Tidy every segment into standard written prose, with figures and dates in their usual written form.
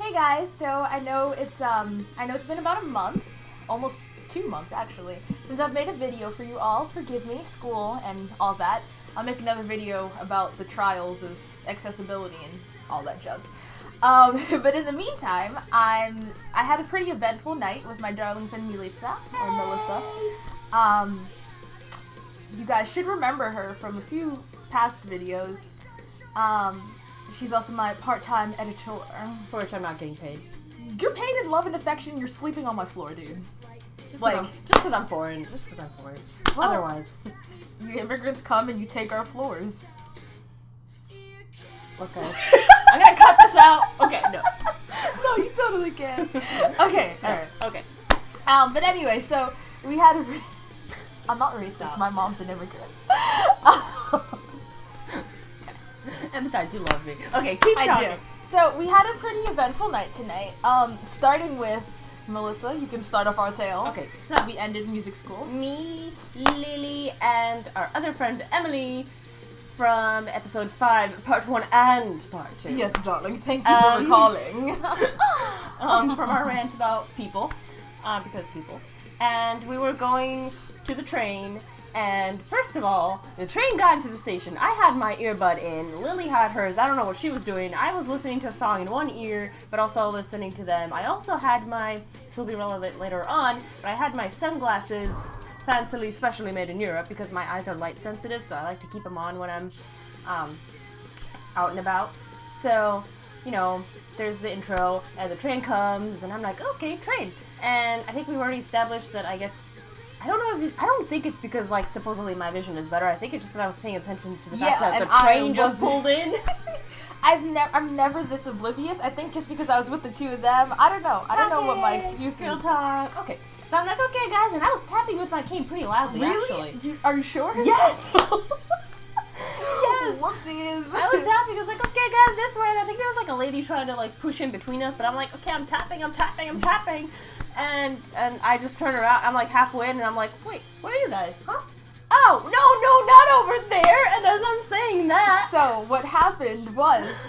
Hey guys, so I know it's been about a month, almost 2 months actually, since I've made a video for you all. Forgive me, school and all that. I'll make another video about the trials of accessibility and all that junk. But in the meantime, I had a pretty eventful night with my darling friend Milica, or Melissa. You guys should remember her from a few past videos. She's also my part-time editor. For which I'm not getting paid. You're paid in love and affection, you're sleeping on my floor, dude. Just because I'm foreign. Well, Otherwise. You immigrants come and you take our floors. Okay. I'm gonna cut this out. Okay, no. No, you totally can. Okay, alright. Okay. But anyway, so we had a... I'm not racist, Stop. My mom's an immigrant. And besides, you love me. Okay, keep talking. I do. So we had a pretty eventful night tonight. Starting with Melissa, you can start off our tale. Okay, so We ended music school. me, Lily, and our other friend Emily from episode 5, part 1 and part 2. Yes, darling. Thank you for recalling. From our rant about people, because people. And we were going to the train, and first of all, the train got into the station. I had my earbud in, Lily had hers, I don't know what she was doing. I was listening to a song in one ear, but also listening to them. I also had my, this will be relevant later on, but I had my sunglasses fancily specially made in Europe because my eyes are light sensitive, so I like to keep them on when I'm out and about. So, you know, there's the intro, and the train comes, and I'm like, okay, train. And I think we've already established that, I guess, I don't think it's because, like, supposedly my vision is better. I think it's just that I was paying attention to the fact that the train just pulled in. I'm never this oblivious. I think just because I was with the two of them. I don't know. I don't know what my excuse Girl is. talk. Okay. So I'm like, okay, guys, and I was tapping with my cane pretty loudly, Really? actually. Are you sure? Yes! Yes! Whoopsies. I was tapping. I was like, okay, guys, this way. And I think there was like a lady trying to like push in between us, but I'm like, okay, I'm tapping. And I just turn around. I'm like halfway in, and I'm like, wait, where are you guys? Huh? Oh, no, not over there. And as I'm saying that, So what happened was,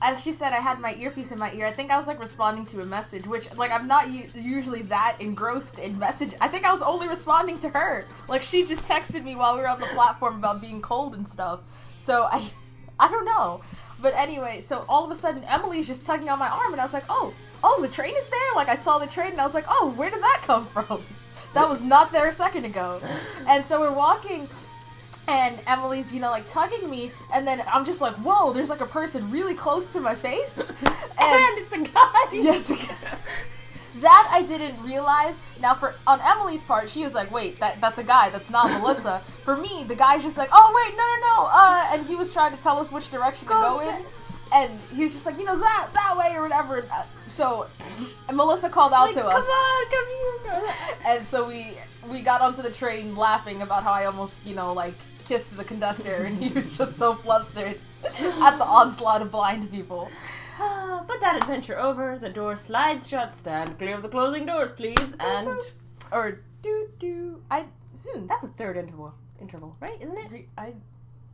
as she said, I had my earpiece in my ear. I think I was like responding to a message, which like I'm not usually that engrossed in message. I think I was only responding to her. Like she just texted me while we were on the platform about being cold and stuff. So I don't know. But anyway, so all of a sudden Emily's just tugging on my arm, and I was like, oh, the train is there. Like I saw the train, and I was like, oh, where did that come from? That was not there a second ago. And so we're walking. And Emily's, like, tugging me, and then I'm just like, whoa, there's, like, a person really close to my face. and it's a guy. Yes, that I didn't realize. Now, on Emily's part, she was like, wait, that's a guy, that's not Melissa. For me, the guy's just like, oh, wait, no, and he was trying to tell us which direction to go in. And he was just like, that way or whatever. So, Melissa called out to us. Come here. And so we got onto the train laughing about how I almost, kissed the conductor, and he was just so flustered at the onslaught of blind people. But that adventure over, the door slides shut. Stand clear of the closing doors, please. And Or that's a third interval, right? Isn't it? I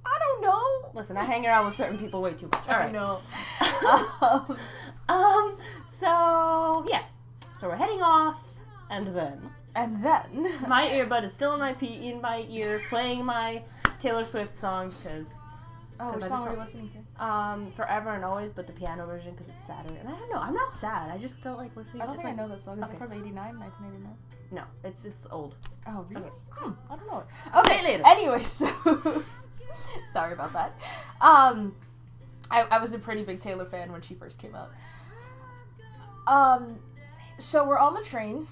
don't know. Listen, I hang around with certain people way too much. All right. I know. So yeah. So we're heading off, and then my earbud is still in my ear, playing my Taylor Swift song because. Oh, which song were you listening to? Forever and Always, but the piano version because it's sadder. And I don't know, I'm not sad. I just felt like listening. I don't think I know that song. Is okay. it from 1989? No, it's old. Oh, really? Okay. I don't know. Okay, later. Anyway, so sorry about that. I was a pretty big Taylor fan when she first came out. So we're on the train,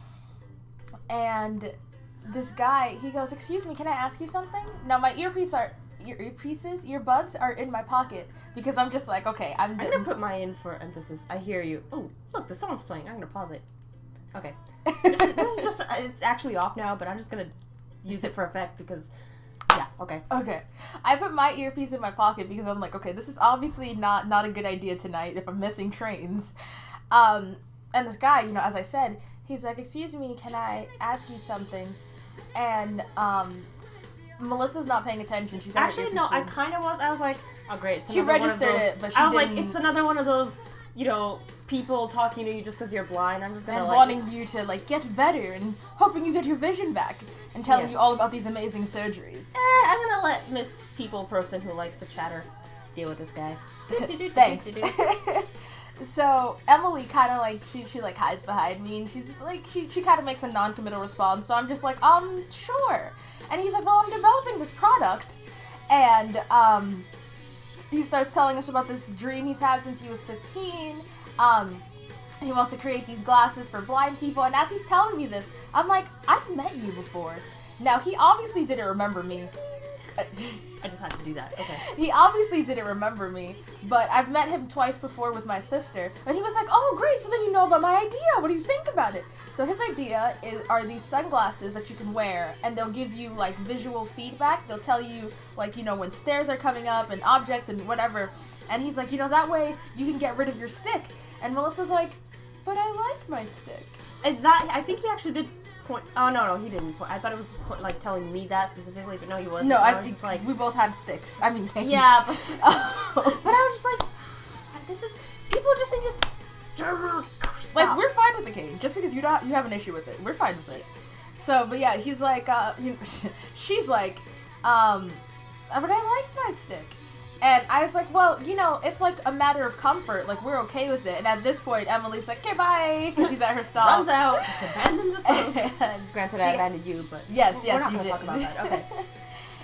and this guy, he goes, "Excuse me, can I ask you something?" Now my earbuds are in my pocket because I'm just like, okay, I'm gonna put mine in for emphasis. I hear you. Oh, look, the song's playing. I'm gonna pause it. Okay. This is just, it's actually off now, but I'm just gonna use it for effect because, yeah, okay. Okay. I put my earpiece in my pocket because I'm like, okay, this is obviously not a good idea tonight if I'm missing trains. And this guy, as I said, he's like, "Excuse me, can I ask you something?" And, Melissa's not paying attention. She's got actually no. I kind of was. I was like, oh great. She registered it, but she I was didn't... like, it's another one of those you know, people talking to you just because you're blind. I'm just gonna and like wanting you to like get better and hoping you get your vision back and telling Yes. you all about these amazing surgeries. I'm gonna let Miss People person who likes to chatter deal with this guy. Thanks. So Emily kind of like she like hides behind me and she's like she kind of makes a non-committal response. So I'm just like sure. And he's like, well, I'm developing this product, and he starts telling us about this dream he's had since he was 15. He wants to create these glasses for blind people, and as he's telling me this, I'm like, I've met you before. Now he obviously didn't remember me. I just had to do that. Okay. He obviously didn't remember me, but I've met him twice before with my sister. And he was like, oh, great, so then you know about my idea. What do you think about it? So his idea are these sunglasses that you can wear, and they'll give you, like, visual feedback. They'll tell you, like, you know, when stairs are coming up and objects and whatever. And he's like, you know, that way you can get rid of your stick. And Melissa's like, but I like my stick. And that, I think he actually did point. Oh, no, he didn't point. I thought it was like telling me that specifically, but no, he wasn't. No, I I was think just like, we both had sticks. I mean, canes. yeah, but, but I was just like, this is, people just need to stop. Like, we're fine with the cane. Just because you have an issue with it. We're fine with it. So, but yeah, he's like, she's like, but I like my stick. And I was like, well, you know, it's like a matter of comfort. Like, we're okay with it. And at this point, Emily's like, okay, bye. Because she's at her stop. Runs out, just abandons us both. Granted, I abandoned you, but yes, we're not you gonna did. talk about that. Okay.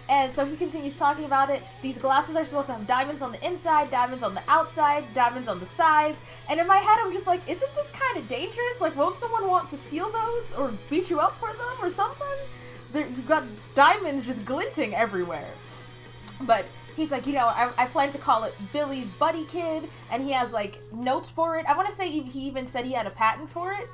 And so he continues talking about it. These glasses are supposed to have diamonds on the inside, diamonds on the outside, diamonds on the sides. And in my head, I'm just like, isn't this kind of dangerous? Like, won't someone want to steal those or beat you up for them or something? You've got diamonds just glinting everywhere. But he's like, you know, I plan to call it Billy's Buddy Kid, and he has, like, notes for it. I want to say he even said he had a patent for it.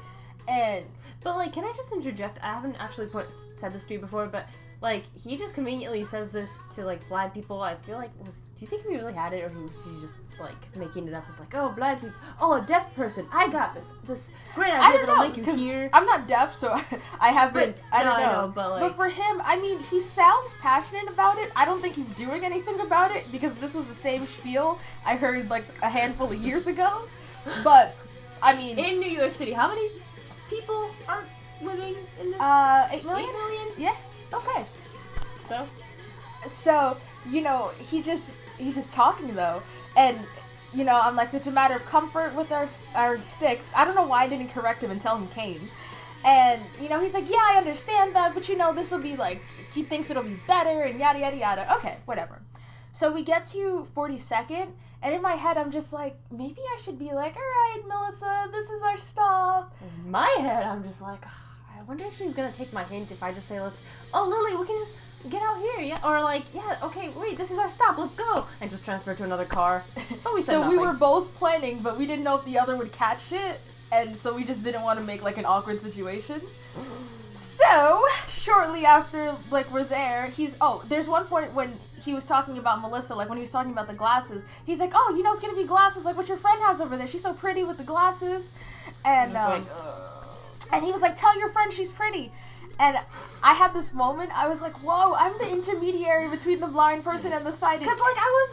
But, like, can I just interject? I haven't actually said this to you before, but, like, he just conveniently says this to, like, blind people. I feel like, do you think he really had it, or he was just, like, making it up as, like, oh, blind people, oh, a deaf person, I got this great idea that'll make you hear. I'm not deaf, so I haven't, I don't know. But for him, I mean, he sounds passionate about it. I don't think he's doing anything about it, because this was the same spiel I heard, like, a handful of years ago. But, I mean... In New York City, how many people are living in this? 8 million? 8 million? Yeah. Okay. So, you know, he's just talking, though, and, you know, I'm like, it's a matter of comfort with our sticks. I don't know why I didn't correct him and tell him cane. And, you know, he's like, yeah, I understand that, but, you know, this will be, like, he thinks it'll be better, and yada, yada, yada. Okay, whatever. So we get to 42nd, and in my head, I'm just like, maybe I should be like, all right, Melissa, this is our stop. In my head, I'm just like, I wonder if she's gonna take my hint if I just say, Lily, we can just get out here, yeah? Or like, yeah, okay, wait, this is our stop, let's go. And just transfer to another car. But we said nothing. We were both planning, but we didn't know if the other would catch it, and so we just didn't want to make, like, an awkward situation. So, shortly after, like, we're there, there's one point when he was talking about Melissa, like, when he was talking about the glasses, he's like, oh, you know, it's gonna be glasses like what your friend has over there, she's so pretty with the glasses, and, and he was like, tell your friend she's pretty. And I had this moment, I was like, whoa, I'm the intermediary between the blind person and the sighted. Because, like, I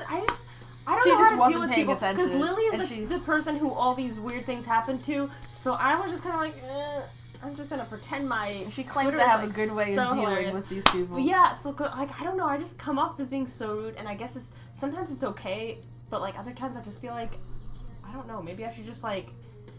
don't know how to deal with people. Because Lily is the person who all these weird things happen to, so I was just kind of like, I'm just gonna pretend my... She claims to have a good way of dealing with these people. But yeah, so, like, I don't know, I just come off as being so rude, and I guess sometimes it's okay, but, like, other times I just feel like, I don't know, maybe I should just, like,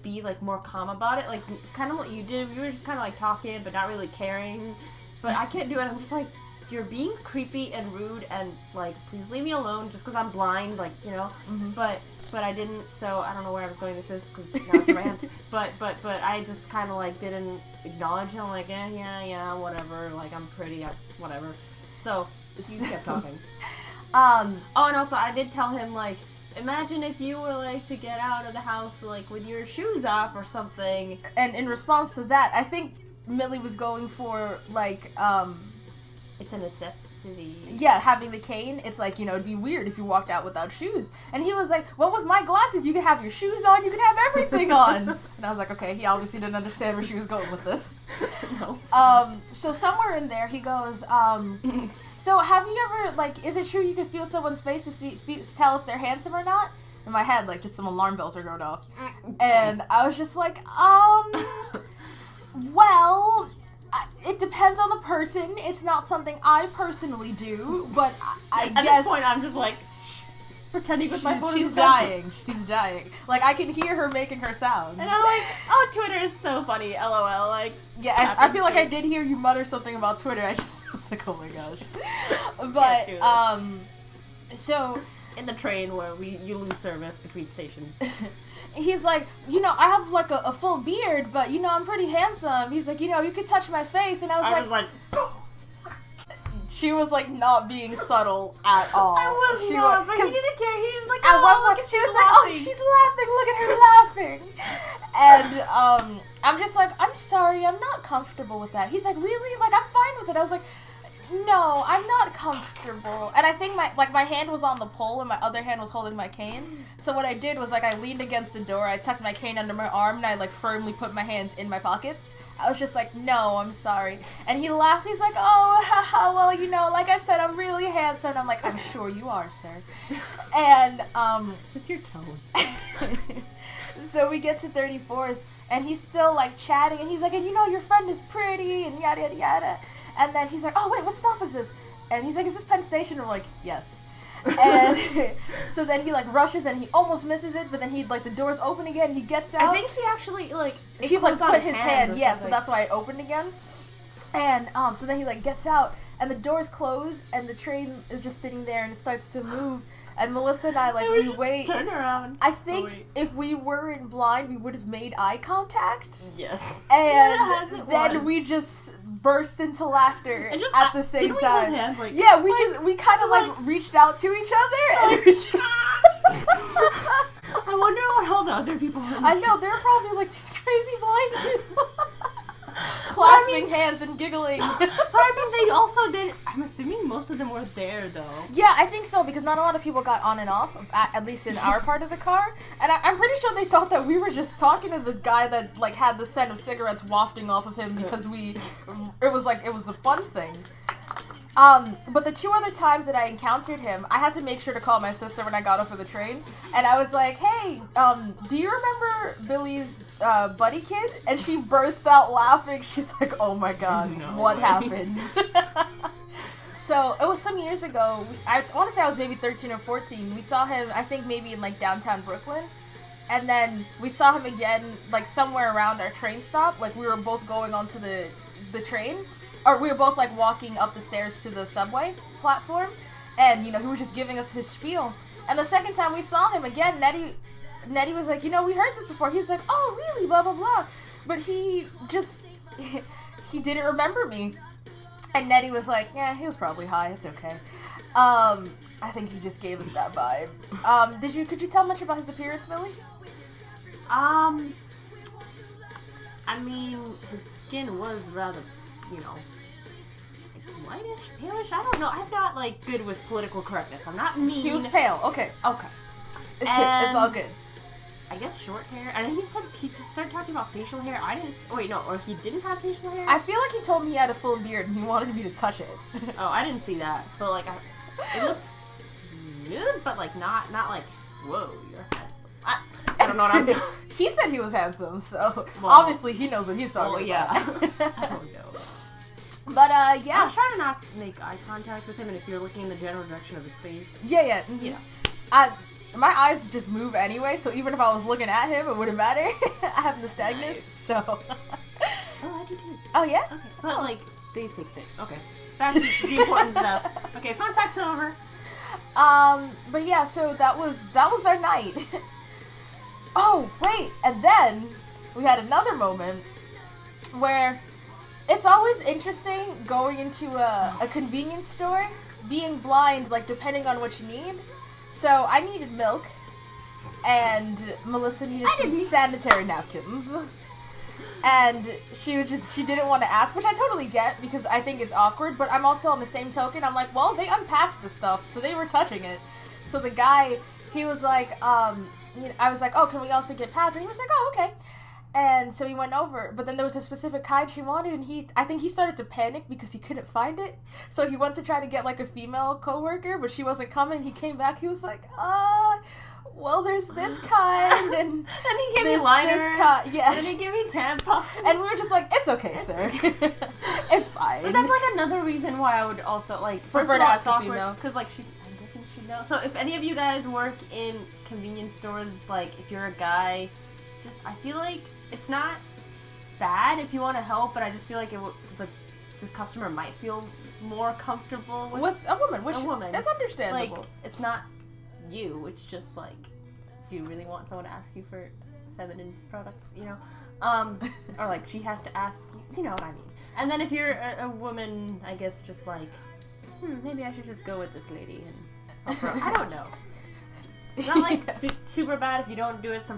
be, like, more calm about it, like, kind of what you did. You were just kind of, like, talking, but not really caring, but I can't do it. I'm just like, you're being creepy and rude, and, like, please leave me alone, just because I'm blind, like, you know, but I didn't, so I don't know where I was going with this, because now it's a rant, but I just kind of, like, didn't acknowledge him, like, yeah, whatever, like, I'm pretty, whatever, so, you kept talking. Oh, and also, I did tell him, like, imagine if you were, like, to get out of the house, like, with your shoes off or something. And in response to that, I think Millie was going for, like, it's a necessity. Yeah, having the cane, it's like, you know, it'd be weird if you walked out without shoes. And he was like, well, with my glasses, you can have your shoes on, you can have everything on. And I was like, okay, he obviously didn't understand where she was going with this. No. So somewhere in there, he goes, so have you ever, like, is it true you can feel someone's face to tell if they're handsome or not? in my head, like, just some alarm bells are going off. And I was just like, well, it depends on the person. It's not something I personally do, but I guess... At this point, I'm just like, pretending with my phone. She's dying. She's dying. Like, I can hear her making her sounds. And I'm like, oh, Twitter is so funny, LOL. Like, yeah, I feel like I did hear you mutter something about Twitter. I was like, oh my gosh. But, so... In the train where you lose service between stations. He's like, I have like a full beard, but I'm pretty handsome. He's like, you could touch my face, and I was like she was like not being subtle at all. I was she not, but he didn't care. He was like, at oh, one point she was like, oh, she's laughing. Look at her laughing. And I'm just like, I'm sorry, I'm not comfortable with that. He's like, really? Like, I'm fine with it. I was like, no, I'm not comfortable. And I think my hand was on the pole and my other hand was holding my cane. So what I did was, like, I leaned against the door, I tucked my cane under my arm, and I, like, firmly put my hands in my pockets. I was just like, no, I'm sorry. And he laughed. He's like, oh, haha, well, like I said, I'm really handsome. And I'm like, I'm sure you are, sir. And, just your tone. So we get to 34th, and he's still, like, chatting, and he's like, and your friend is pretty, and yada, yada, yada. And then he's like, oh, wait, what stop is this? And he's like, is this Penn Station? And we're like, yes. And so then he, like, rushes and he almost misses it, but then the doors open again, he gets out. I think he actually, like, he, like, put his hand, yeah, so that's why it opened again. And, so then he, like, gets out, and the doors close, and the train is just sitting there, and it starts to move. And Melissa and I, like, we wait. Turn around. I think if we weren't blind, we would have made eye contact. Yes. And then we just burst into laughter at the same time. Hands, like, yeah, we kind of like reached out to each other, and it was just. I wonder what all the other people were. I know, they're probably like these crazy blind people. Clasping hands and giggling. But I mean, they also did. I'm assuming most of them were there, though. Yeah, I think so, because not a lot of people got on and off, at least in our part of the car. And I'm pretty sure they thought that we were just talking to the guy that, like, had the scent of cigarettes wafting off of him because it was a fun thing. But the two other times that I encountered him, I had to make sure to call my sister when I got off of the train. And I was like, hey, do you remember Billy's, buddy kid? And she burst out laughing. She's like, oh my god, what happened? So, it was some years ago. I want to say I was maybe 13 or 14. We saw him, I think maybe in, like, downtown Brooklyn. And then we saw him again, like, somewhere around our train stop. Like, we were both going onto the train. Or we were both, like, walking up the stairs to the subway platform. And, he was just giving us his spiel. And the second time we saw him again, Nettie was like, we heard this before. He was like, oh, really, blah, blah, blah. But he didn't remember me. And Nettie was like, yeah, he was probably high. It's okay. I think he just gave us that vibe. Could you tell much about his appearance, Millie? I mean, his skin was rather, like, whitish, palish. I don't know. I'm not, like, good with political correctness. I'm not mean. He was pale. Okay. And it's all good. I guess short hair. And he said he started talking about facial hair. Or he didn't have facial hair? I feel like he told me he had a full beard and he wanted me to touch it. Oh, I didn't see that. But, like, it looks good, but, like, not like, whoa, you're handsome. I don't know what I'm doing. He said he was handsome, so obviously he knows what he's talking about. I don't know. But, yeah. I was trying to not make eye contact with him, and if you're looking in the general direction of his face. Yeah. Mm-hmm. My eyes just move anyway, so even if I was looking at him, it wouldn't matter. I have nystagmus, nice. so. Oh, I do too. Oh, yeah? Okay. But, like, they fixed it. Okay. Back to the important stuff. Okay, fun facts over. But yeah, so that was our night. Oh, wait, and then we had another moment where it's always interesting going into a convenience store, being blind, like, depending on what you need. So I needed milk, and Melissa needed some sanitary napkins. And she didn't want to ask, which I totally get, because I think it's awkward, but I'm also on the same token, I'm like, well, they unpacked the stuff, so they were touching it. So the guy, he was like, I was like, oh, can we also get pads? And he was like, oh, okay. And so he went over, but then there was a specific kind she wanted, and I think he started to panic because he couldn't find it. So he went to try to get, like, a female coworker, but she wasn't coming. He came back, he was like, well, there's this kind, and And he gave me there's liner. this kind. Yes. And he gave me tampons. And we were just like, it's okay, sir. It's fine. But that's like another reason why I would also like Prefer to ask a female. because like I'm guessing she knows. So if any of you guys work in convenience stores, like if you're a guy, I feel like it's not bad if you want to help, but I just feel like the customer might feel more comfortable with a woman, which is understandable. Like it's not you, it's just like, do you really want someone to ask you for feminine products, you know? Or like she has to ask you know what I mean. And then if you're a woman, I guess just like, maybe I should just go with this lady and help her out. I don't know. It's not like super bad if you don't do it. Some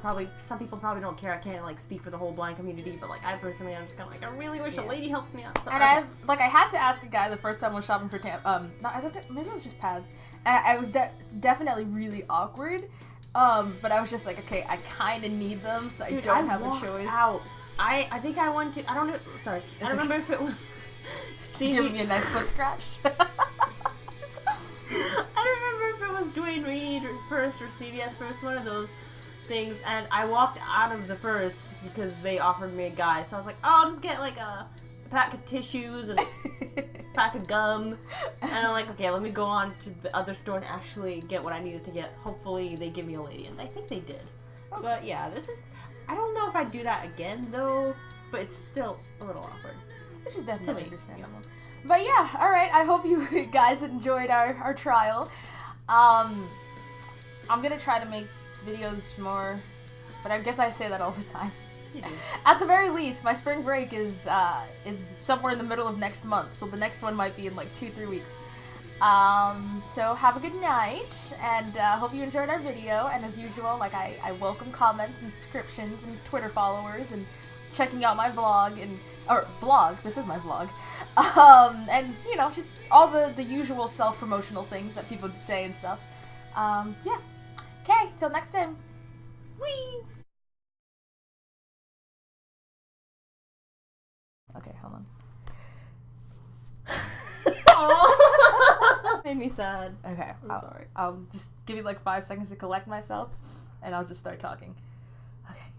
people probably don't care. I can't like speak for the whole blind community, but like I personally, I'm just kind of like, I really wish a lady helps me out. So, and I had to ask a guy the first time I was shopping for maybe it was just pads, and I was definitely really awkward. But I was just like, okay, I kind of need them, so I don't have a choice. I think I went to, I don't know, sorry, I don't remember if it was just giving me a nice foot scratch. I don't remember if it was Dwayne Reed first or CVS first, one of those things, and I walked out of the first because they offered me a guy, so I was like, oh, I'll just get like a pack of tissues and a pack of gum, and I'm like, okay, let me go on to the other store and actually get what I needed to get. Hopefully they give me a lady, and I think they did. Okay. But yeah, I don't know if I'd do that again though, but it's still a little awkward. Which is definitely understandable. Yeah. But yeah, alright, I hope you guys enjoyed our trial. I'm gonna try to make videos more, but I guess I say that all the time. At the very least, my spring break is somewhere in the middle of next month, so the next one might be in like 2-3 weeks. So have a good night, and hope you enjoyed our video, and as usual, like I welcome comments and subscriptions and Twitter followers and checking out my vlog this is my vlog, and you know, just all the usual self-promotional things that people say and stuff. Yeah. Okay, till next time. Whee! Okay, hold on. Made me sad. Okay, I'm sorry. I'll just give you like 5 seconds to collect myself, and I'll just start talking. Okay.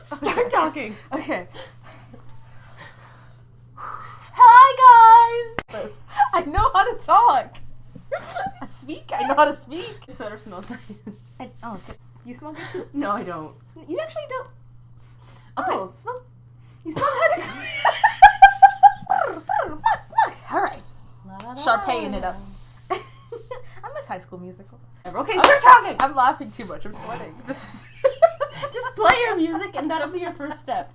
Start talking. Okay. Hi guys! I know how to talk. I know how to speak. This sweater smells nice. Okay. You smell good too? No, I don't. You actually don't. Oh, It smells. You smell good. Alright. Sharpaying it up. I miss High School Musical. Okay, start talking! I'm laughing too much. I'm sweating. Just play your music and that'll be your first step.